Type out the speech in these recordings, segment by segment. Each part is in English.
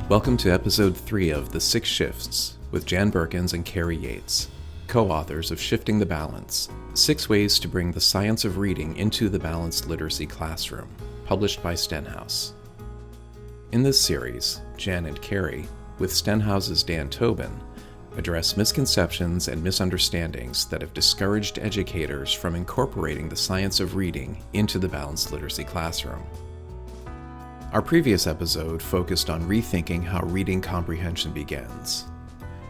Welcome to Episode 3 of The Six Shifts with Jan Berkins and Kari Yates, co-authors of Shifting the Balance, 6 Ways to Bring the Science of Reading into the Balanced Literacy Classroom, published by Stenhouse. In this series, Jan and Kari, with Stenhouse's Dan Tobin, address misconceptions and misunderstandings that have discouraged educators from incorporating the science of reading into the balanced literacy classroom. Our previous episode focused on rethinking how reading comprehension begins.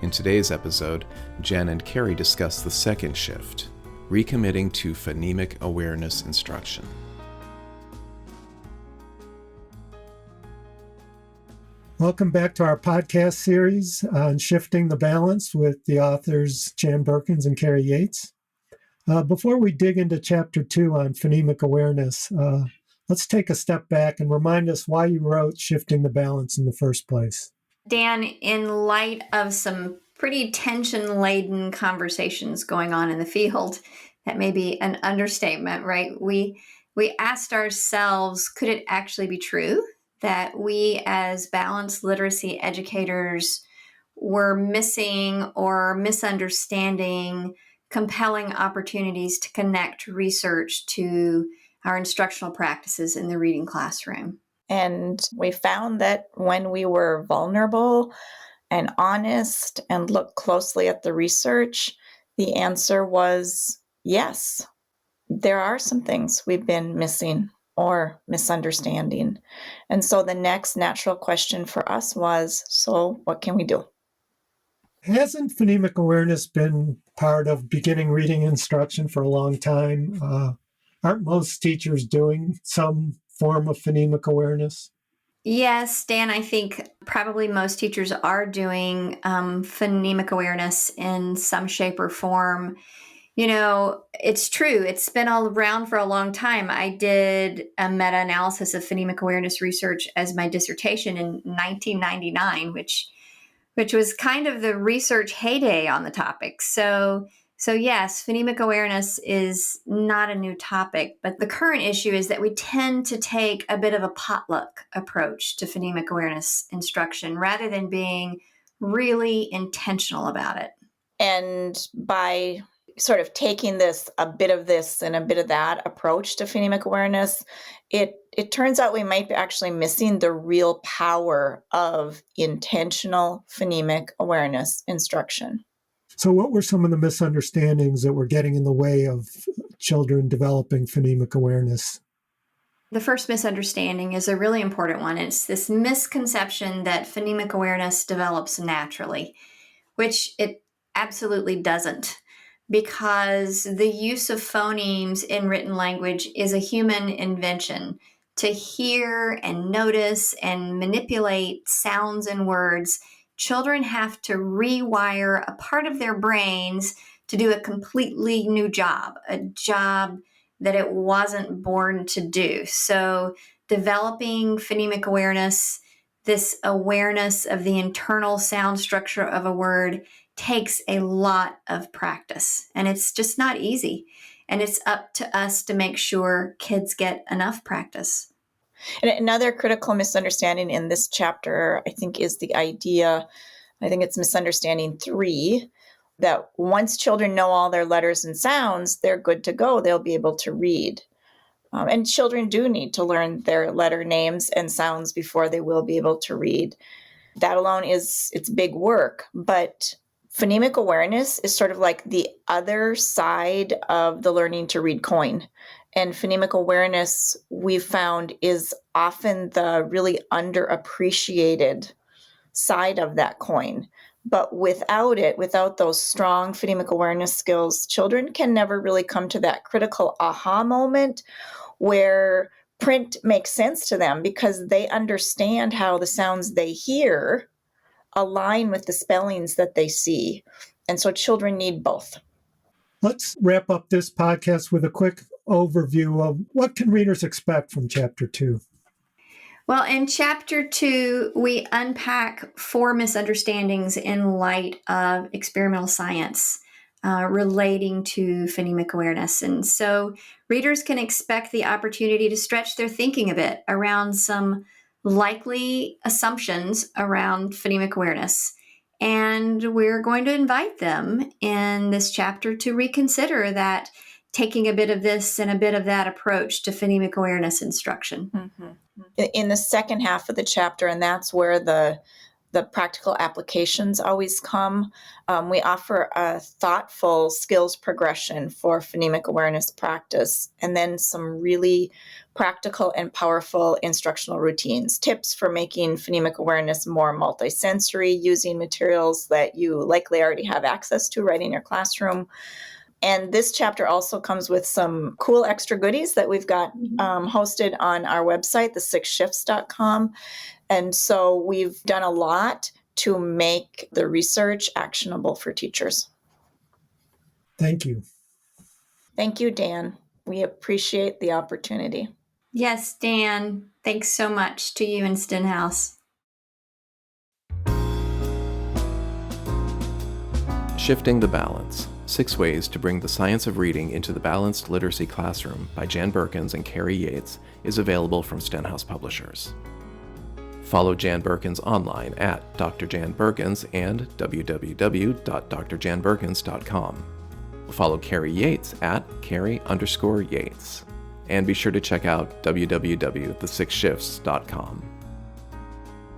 In today's episode, Jen and Kari discuss the second shift, recommitting to phonemic awareness instruction. Welcome back to our podcast series on Shifting the Balance with the authors Jan Berkins and Kari Yates. Before we dig into Chapter 2 on phonemic awareness, let's take a step back and remind us why you wrote Shifting the Balance in the first place. Dan, in light of some pretty tension-laden conversations going on in the field, that may be an understatement, right? We asked ourselves, could it actually be true that we as balanced literacy educators were missing or misunderstanding compelling opportunities to connect research to our instructional practices in the reading classroom? And we found that when we were vulnerable and honest and looked closely at the research, the answer was yes. There are some things we've been missing or misunderstanding. And so the next natural question for us was, so what can we do? Hasn't phonemic awareness been part of beginning reading instruction for a long time? Aren't most teachers doing some form of phonemic awareness? Yes, Dan, I think probably most teachers are doing phonemic awareness in some shape or form. You know, it's true. It's been all around for a long time. I did a meta-analysis of phonemic awareness research as my dissertation in 1999, which was kind of the research heyday on the topic. So yes, phonemic awareness is not a new topic, but the current issue is that we tend to take a bit of a potluck approach to phonemic awareness instruction rather than being really intentional about it. And by sort of taking a bit of this and a bit of that approach to phonemic awareness, it turns out we might be actually missing the real power of intentional phonemic awareness instruction. So what were some of the misunderstandings that were getting in the way of children developing phonemic awareness? The first misunderstanding is a really important one. It's this misconception that phonemic awareness develops naturally, which it absolutely doesn't, because the use of phonemes in written language is a human invention. To hear and notice and manipulate sounds and words, children have to rewire a part of their brains to do a completely new job, a job that it wasn't born to do. So developing phonemic awareness, this awareness of the internal sound structure of a word, takes a lot of practice, and it's just not easy. And it's up to us to make sure kids get enough practice. And another critical misunderstanding in this chapter, I think, is the idea, I think it's misunderstanding 3, that once children know all their letters and sounds, they're good to go. They'll be able to read. And children do need to learn their letter names and sounds before they will be able to read. That alone it's big work, but phonemic awareness is sort of like the other side of the learning to read coin. And phonemic awareness, we've found, is often the really underappreciated side of that coin. But without those strong phonemic awareness skills, children can never really come to that critical aha moment where print makes sense to them because they understand how the sounds they hear align with the spellings that they see. And so children need both. Let's wrap up this podcast with a quick overview of what can readers expect from Chapter 2. Well, in Chapter 2, we unpack 4 misunderstandings in light of experimental science relating to phonemic awareness. And so readers can expect the opportunity to stretch their thinking a bit around some likely assumptions around phonemic awareness. And we're going to invite them in this chapter to reconsider that, taking a bit of this and a bit of that approach to phonemic awareness instruction. In the second half of the chapter, and that's where the practical applications always come, we offer a thoughtful skills progression for phonemic awareness practice, and then some really practical and powerful instructional routines, tips for making phonemic awareness more multisensory using materials that you likely already have access to right in your classroom. And this chapter also comes with some cool extra goodies that we've got hosted on our website, the6shifts.com. And so we've done a lot to make the research actionable for teachers. Thank you. Thank you, Dan. We appreciate the opportunity. Yes, Dan, thanks so much to you and Stenhouse. Shifting the Balance: 6 Ways to Bring the Science of Reading into the Balanced Literacy Classroom by Jan Berkens and Kari Yates is available from Stenhouse Publishers. Follow Jan Berkens online at Dr. Jan Berkens and www.drjanberkens.com. Follow Kari Yates at Kari_Yates. And be sure to check out www.the6shifts.com.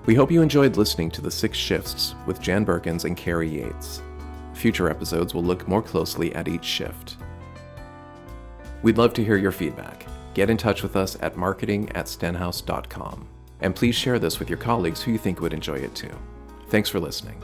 We hope you enjoyed listening to The 6 Shifts with Jan Berkens and Kari Yates. Future episodes will look more closely at each shift. We'd love to hear your feedback. Get in touch with us at marketing@stenhouse.com. And please share this with your colleagues who you think would enjoy it too. Thanks for listening.